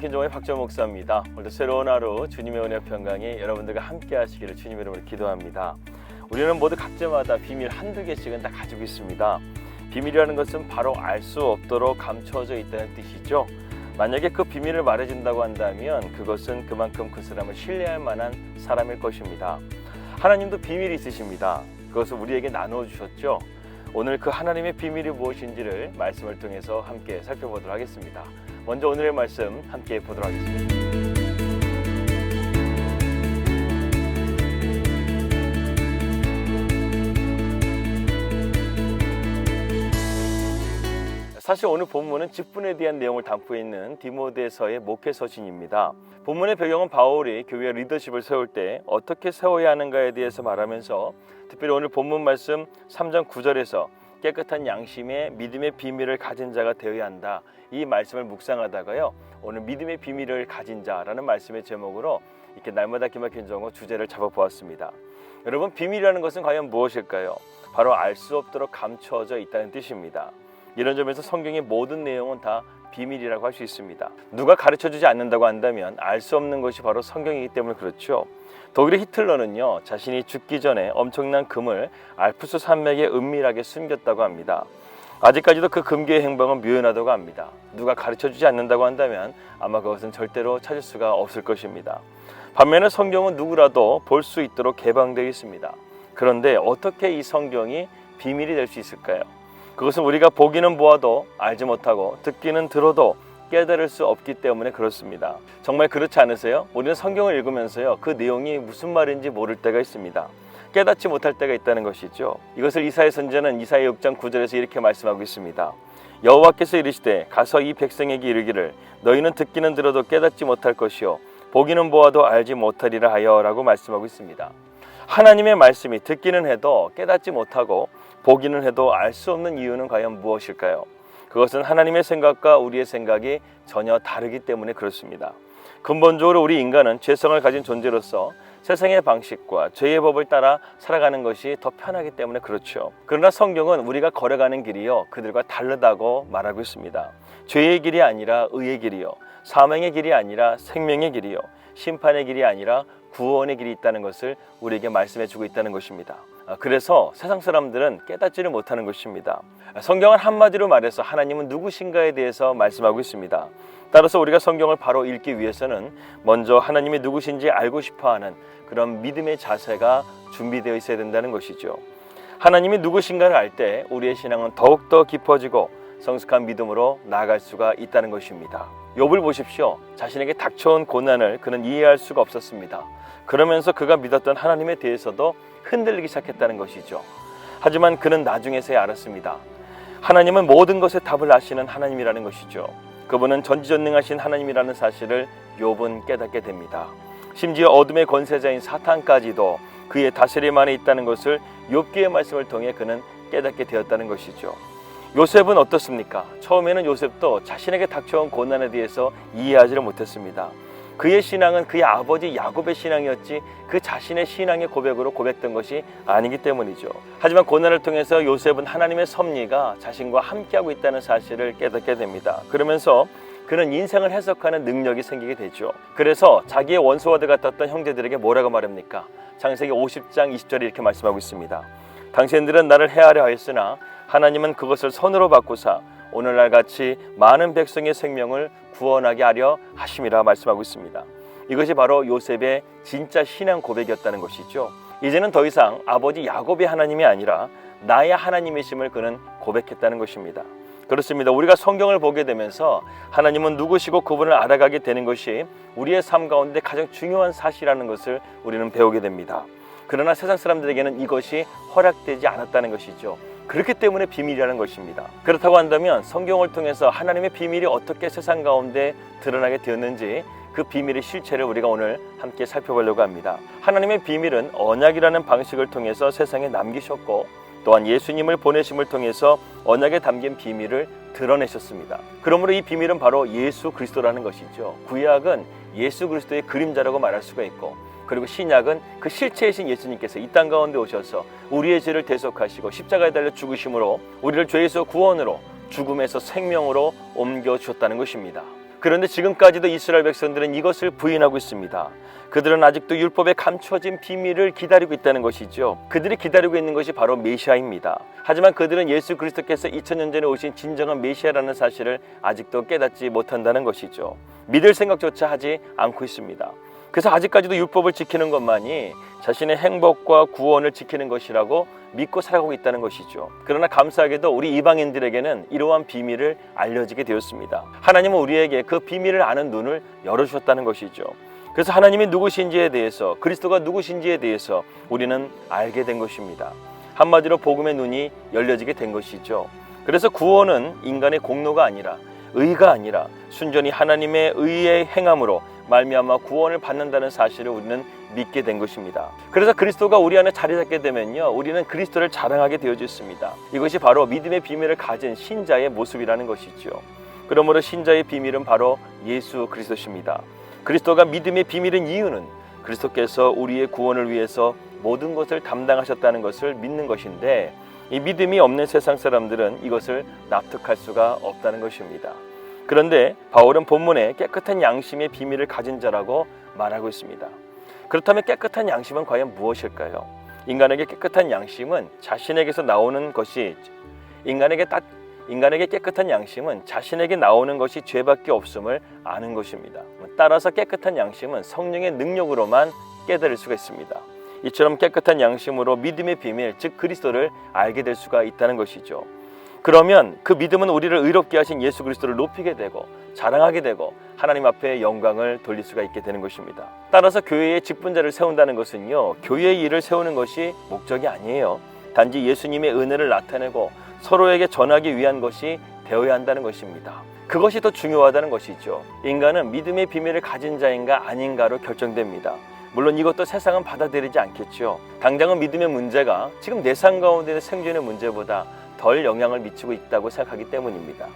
김종호의 박정 목사입니다. 오늘도 새로운 하루 주님의 은혜 평강이 여러분들과 함께 하시기를 주님 이름으로 기도합니다. 우리는 모두 각자마다 비밀 한두 개씩은 다 가지고 있습니다. 비밀이라는 것은 바로 알 수 없도록 감춰져 있다는 뜻이죠. 만약에 그 비밀을 말해준다고 한다면 그것은 그만큼 그 사람을 신뢰할 만한 사람일 것입니다. 하나님도 비밀이 있으십니다. 그것을 우리에게 나누어 주셨죠. 오늘 그 하나님의 비밀이 무엇인지를 말씀을 통해서 함께 살펴보도록 하겠습니다. 먼저 오늘의 말씀 함께 보도록 하겠습니다. 사실 오늘 본문은 직분에 대한 내용을 담고 있는 디모데서의 목회 서신입니다. 본문의 배경은 바울이 교회 리더십을 세울 때 어떻게 세워야 하는가에 대해서 말하면서 특별히 오늘 본문 말씀 3장 9절에서 깨끗한 양심에 믿음의 비밀을 가진 자가 되어야 한다. 이 말씀을 묵상하다가요, 오늘 믿음의 비밀을 가진 자라는 말씀의 제목으로 이렇게 날마다 기막힌 정오 주제를 잡아보았습니다. 여러분, 비밀이라는 것은 과연 무엇일까요? 바로 알 수 없도록 감춰져 있다는 뜻입니다. 이런 점에서 성경의 모든 내용은 다 비밀이라고 할 수 있습니다. 누가 가르쳐주지 않는다고 한다면 알 수 없는 것이 바로 성경이기 때문에 그렇죠. 독일의 히틀러는요, 자신이 죽기 전에 엄청난 금을 알프스 산맥에 은밀하게 숨겼다고 합니다. 아직까지도 그 금괴의 행방은 묘연하다고 합니다. 누가 가르쳐주지 않는다고 한다면 아마 그것은 절대로 찾을 수가 없을 것입니다. 반면에 성경은 누구라도 볼 수 있도록 개방되어 있습니다. 그런데 어떻게 이 성경이 비밀이 될 수 있을까요? 그것은 우리가 보기는 보아도 알지 못하고 듣기는 들어도 깨달을 수 없기 때문에 그렇습니다. 정말 그렇지 않으세요? 우리는 성경을 읽으면서요, 그 내용이 무슨 말인지 모를 때가 있습니다. 깨닫지 못할 때가 있다는 것이죠. 이것을 이사야 선지자는 이사야 6장 9절에서 이렇게 말씀하고 있습니다. 여호와께서 이르시되 가서 이 백성에게 이르기를 너희는 듣기는 들어도 깨닫지 못할 것이요 보기는 보아도 알지 못하리라 하여 라고 말씀하고 있습니다. 하나님의 말씀이 듣기는 해도 깨닫지 못하고 보기는 해도 알 수 없는 이유는 과연 무엇일까요? 그것은 하나님의 생각과 우리의 생각이 전혀 다르기 때문에 그렇습니다. 근본적으로 우리 인간은 죄성을 가진 존재로서 세상의 방식과 죄의 법을 따라 살아가는 것이 더 편하기 때문에 그렇죠. 그러나 성경은 우리가 걸어가는 길이요, 그들과 다르다고 말하고 있습니다. 죄의 길이 아니라 의의 길이요, 사망의 길이 아니라 생명의 길이요, 심판의 길이 아니라 구원의 길이 있다는 것을 우리에게 말씀해 주고 있다는 것입니다. 그래서 세상 사람들은 깨닫지를 못하는 것입니다. 성경은 한마디로 말해서 하나님은 누구신가에 대해서 말씀하고 있습니다. 따라서 우리가 성경을 바로 읽기 위해서는 먼저 하나님이 누구신지 알고 싶어하는 그런 믿음의 자세가 준비되어 있어야 된다는 것이죠. 하나님이 누구신가를 알 때 우리의 신앙은 더욱더 깊어지고 성숙한 믿음으로 나아갈 수가 있다는 것입니다. 욥을 보십시오. 자신에게 닥쳐온 고난을 그는 이해할 수가 없었습니다. 그러면서 그가 믿었던 하나님에 대해서도 흔들리기 시작했다는 것이죠. 하지만 그는 나중에서야 알았습니다. 하나님은 모든 것의 답을 아시는 하나님이라는 것이죠. 그분은 전지전능하신 하나님이라는 사실을 욥은 깨닫게 됩니다. 심지어 어둠의 권세자인 사탄까지도 그의 다스림 안에 있다는 것을 욥기의 말씀을 통해 그는 깨닫게 되었다는 것이죠. 요셉은 어떻습니까? 처음에는 요셉도 자신에게 닥쳐온 고난에 대해서 이해하지를 못했습니다. 그의 신앙은 그의 아버지 야곱의 신앙이었지 그 자신의 신앙의 고백으로 고백된 것이 아니기 때문이죠. 하지만 고난을 통해서 요셉은 하나님의 섭리가 자신과 함께하고 있다는 사실을 깨닫게 됩니다. 그러면서 그는 인생을 해석하는 능력이 생기게 되죠. 그래서 자기의 원수와들 같았던 형제들에게 뭐라고 말합니까? 창세기 50장 20절에 이렇게 말씀하고 있습니다. 당신들은 나를 해하려 하였으나 하나님은 그것을 선으로 바꾸사 오늘날 같이 많은 백성의 생명을 구원하게 하려 하심이라 말씀하고 있습니다. 이것이 바로 요셉의 진짜 신앙 고백이었다는 것이죠. 이제는 더 이상 아버지 야곱의 하나님이 아니라 나의 하나님이심을 그는 고백했다는 것입니다. 그렇습니다. 우리가 성경을 보게 되면서 하나님은 누구시고 그분을 알아가게 되는 것이 우리의 삶 가운데 가장 중요한 사실이라는 것을 우리는 배우게 됩니다. 그러나 세상 사람들에게는 이것이 허락되지 않았다는 것이죠. 그렇기 때문에 비밀이라는 것입니다. 그렇다고 한다면 성경을 통해서 하나님의 비밀이 어떻게 세상 가운데 드러나게 되었는지 그 비밀의 실체를 우리가 오늘 함께 살펴보려고 합니다. 하나님의 비밀은 언약이라는 방식을 통해서 세상에 남기셨고 또한 예수님을 보내심을 통해서 언약에 담긴 비밀을 드러내셨습니다. 그러므로 이 비밀은 바로 예수 그리스도라는 것이죠. 구약은 예수 그리스도의 그림자라고 말할 수가 있고, 그리고 신약은 그 실체이신 예수님께서 이 땅 가운데 오셔서 우리의 죄를 대속하시고 십자가에 달려 죽으심으로 우리를 죄에서 구원으로, 죽음에서 생명으로 옮겨주셨다는 것입니다. 그런데 지금까지도 이스라엘 백성들은 이것을 부인하고 있습니다. 그들은 아직도 율법에 감춰진 비밀을 기다리고 있다는 것이죠. 그들이 기다리고 있는 것이 바로 메시아입니다. 하지만 그들은 예수 그리스도께서 2000년 전에 오신 진정한 메시아라는 사실을 아직도 깨닫지 못한다는 것이죠. 믿을 생각조차 하지 않고 있습니다. 그래서 아직까지도 율법을 지키는 것만이 자신의 행복과 구원을 지키는 것이라고 믿고 살아가고 있다는 것이죠. 그러나 감사하게도 우리 이방인들에게는 이러한 비밀을 알려지게 되었습니다. 하나님은 우리에게 그 비밀을 아는 눈을 열어주셨다는 것이죠. 그래서 하나님이 누구신지에 대해서, 그리스도가 누구신지에 대해서 우리는 알게 된 것입니다. 한마디로 복음의 눈이 열려지게 된 것이죠. 그래서 구원은 인간의 공로가 아니라, 의가 아니라 순전히 하나님의 의의 행함으로 말미암아 구원을 받는다는 사실을 우리는 믿게 된 것입니다. 그래서 그리스도가 우리 안에 자리 잡게 되면요, 우리는 그리스도를 자랑하게 되어져 있습니다. 이것이 바로 믿음의 비밀을 가진 신자의 모습이라는 것이죠. 그러므로 신자의 비밀은 바로 예수 그리스도십니다. 그리스도가 믿음의 비밀인 이유는 그리스도께서 우리의 구원을 위해서 모든 것을 담당하셨다는 것을 믿는 것인데, 이 믿음이 없는 세상 사람들은 이것을 납득할 수가 없다는 것입니다. 그런데 바울은 본문에 깨끗한 양심의 비밀을 가진 자라고 말하고 있습니다. 그렇다면 깨끗한 양심은 과연 무엇일까요? 인간에게 깨끗한 양심은 자신에게서 나오는 것이, 인간에게 깨끗한 양심은 자신에게 나오는 것이 죄밖에 없음을 아는 것입니다. 따라서 깨끗한 양심은 성령의 능력으로만 깨달을 수가 있습니다. 이처럼 깨끗한 양심으로 믿음의 비밀, 즉 그리스도를 알게 될 수가 있다는 것이죠. 그러면 그 믿음은 우리를 의롭게 하신 예수 그리스도를 높이게 되고 자랑하게 되고 하나님 앞에 영광을 돌릴 수가 있게 되는 것입니다. 따라서 교회의 직분자를 세운다는 것은요, 교회의 일을 세우는 것이 목적이 아니에요. 단지 예수님의 은혜를 나타내고 서로에게 전하기 위한 것이 되어야 한다는 것입니다. 그것이 더 중요하다는 것이죠. 인간은 믿음의 비밀을 가진 자인가 아닌가로 결정됩니다. 물론 이것도 세상은 받아들이지 않겠죠. 당장은 믿음의 문제가 지금 내 삶 가운데 생존의 문제보다 덜 영향을 미치고 있다고 생각하기 때문입니다.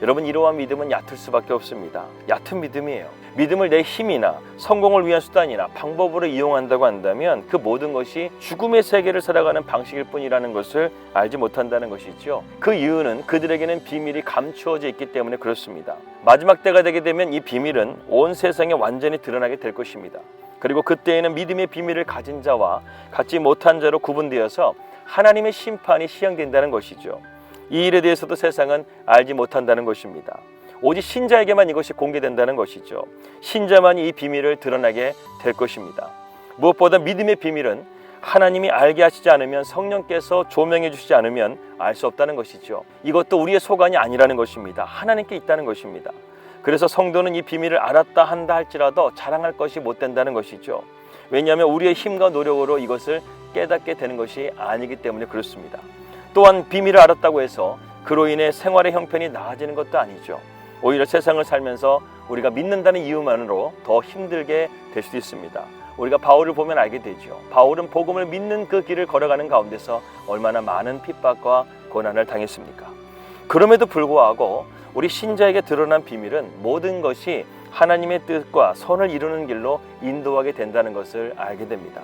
여러분, 이러한 믿음은 얕을 수밖에 없습니다. 얕은 믿음이에요. 믿음을 내 힘이나 성공을 위한 수단이나 방법으로 이용한다고 한다면 그 모든 것이 죽음의 세계를 살아가는 방식일 뿐이라는 것을 알지 못한다는 것이죠. 그 이유는 그들에게는 비밀이 감추어져 있기 때문에 그렇습니다. 마지막 때가 되게 되면 이 비밀은 온 세상에 완전히 드러나게 될 것입니다. 그리고 그때에는 믿음의 비밀을 가진 자와 갖지 못한 자로 구분되어서 하나님의 심판이 시행된다는 것이죠. 이 일에 대해서도 세상은 알지 못한다는 것입니다. 오직 신자에게만 이것이 공개된다는 것이죠. 신자만이 이 비밀을 드러나게 될 것입니다. 무엇보다 믿음의 비밀은 하나님이 알게 하시지 않으면, 성령께서 조명해 주시지 않으면 알 수 없다는 것이죠. 이것도 우리의 소관이 아니라는 것입니다. 하나님께 있다는 것입니다. 그래서 성도는 이 비밀을 알았다 한다 할지라도 자랑할 것이 못 된다는 것이죠. 왜냐하면 우리의 힘과 노력으로 이것을 깨닫게 되는 것이 아니기 때문에 그렇습니다. 또한 비밀을 알았다고 해서 그로 인해 생활의 형편이 나아지는 것도 아니죠. 오히려 세상을 살면서 우리가 믿는다는 이유만으로 더 힘들게 될 수도 있습니다. 우리가 바울을 보면 알게 되죠. 바울은 복음을 믿는 그 길을 걸어가는 가운데서 얼마나 많은 핍박과 고난을 당했습니까? 그럼에도 불구하고 우리 신자에게 드러난 비밀은 모든 것이 하나님의 뜻과 선을 이루는 길로 인도하게 된다는 것을 알게 됩니다.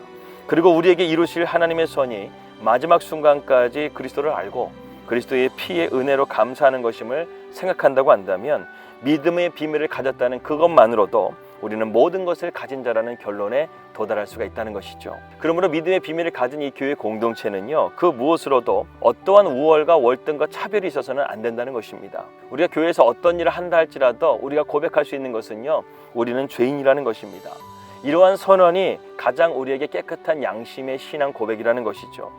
그리고 우리에게 이루실 하나님의 선이 마지막 순간까지 그리스도를 알고 그리스도의 피의 은혜로 감사하는 것임을 생각한다고 한다면 믿음의 비밀을 가졌다는 그것만으로도 우리는 모든 것을 가진 자라는 결론에 도달할 수가 있다는 것이죠. 그러므로 믿음의 비밀을 가진 이 교회 공동체는요, 그 무엇으로도 어떠한 우월과 월등과 차별이 있어서는 안 된다는 것입니다. 우리가 교회에서 어떤 일을 한다 할지라도 우리가 고백할 수 있는 것은요, 우리는 죄인이라는 것입니다. 이러한 선언이 가장 우리에게 깨끗한 양심의 신앙 고백이라는 것이죠.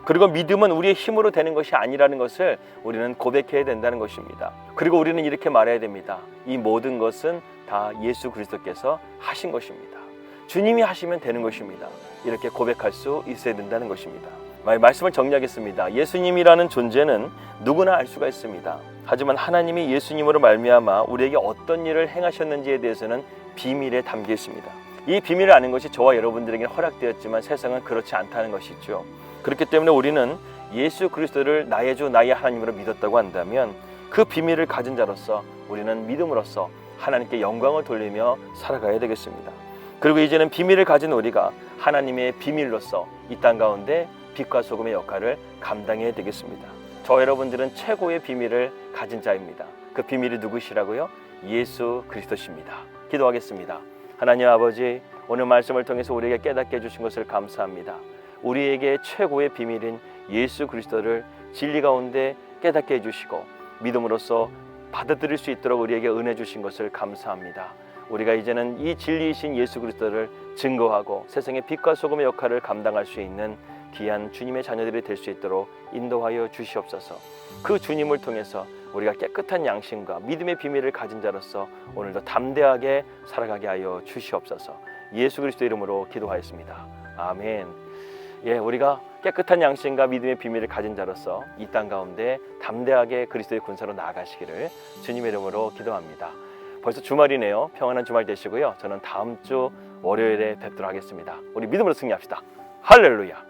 그리고 믿음은 우리의 힘으로 되는 것이 아니라는 것을 우리는 고백해야 된다는 것입니다. 그리고 우리는 이렇게 말해야 됩니다. 이 모든 것은 다 예수 그리스도께서 하신 것입니다. 주님이 하시면 되는 것입니다. 이렇게 고백할 수 있어야 된다는 것입니다. 말씀을 정리하겠습니다. 예수님이라는 존재는 누구나 알 수가 있습니다. 하지만 하나님이 예수님으로 말미암아 우리에게 어떤 일을 행하셨는지에 대해서는 비밀에 담겨 있습니다. 이 비밀을 아는 것이 저와 여러분들에게 허락되었지만 세상은 그렇지 않다는 것이죠. 그렇기 때문에 우리는 예수 그리스도를 나의 주 나의 하나님으로 믿었다고 한다면 그 비밀을 가진 자로서 우리는 믿음으로써 하나님께 영광을 돌리며 살아가야 되겠습니다. 그리고 이제는 비밀을 가진 우리가 하나님의 비밀로서 이 땅 가운데 빛과 소금의 역할을 감당해야 되겠습니다. 저 여러분들은 최고의 비밀을 가진 자입니다. 그 비밀이 누구시라고요? 예수 그리스도십니다. 기도하겠습니다. 하나님 아버지, 오늘 말씀을 통해서 우리에게 깨닫게 해주신 것을 감사합니다. 우리에게 최고의 비밀인 예수 그리스도를 진리 가운데 깨닫게 해주시고 믿음으로써 받아들일 수 있도록 우리에게 은혜 주신 것을 감사합니다. 우리가 이제는 이 진리이신 예수 그리스도를 증거하고 세상의 빛과 소금의 역할을 감당할 수 있는 귀한 주님의 자녀들이 될 수 있도록 인도하여 주시옵소서. 그 주님을 통해서 우리가 깨끗한 양심과 믿음의 비밀을 가진 자로서 오늘도 담대하게 살아가게 하여 주시옵소서. 예수 그리스도 이름으로 기도하였습니다. 아멘. 우리가 깨끗한 양심과 믿음의 비밀을 가진 자로서 이 땅 가운데 담대하게 그리스도의 군사로 나아가시기를 주님의 이름으로 기도합니다. 벌써 주말이네요. 평안한 주말 되시고요. 저는 다음 주 월요일에 뵙도록 하겠습니다. 우리 믿음으로 승리합시다. 할렐루야.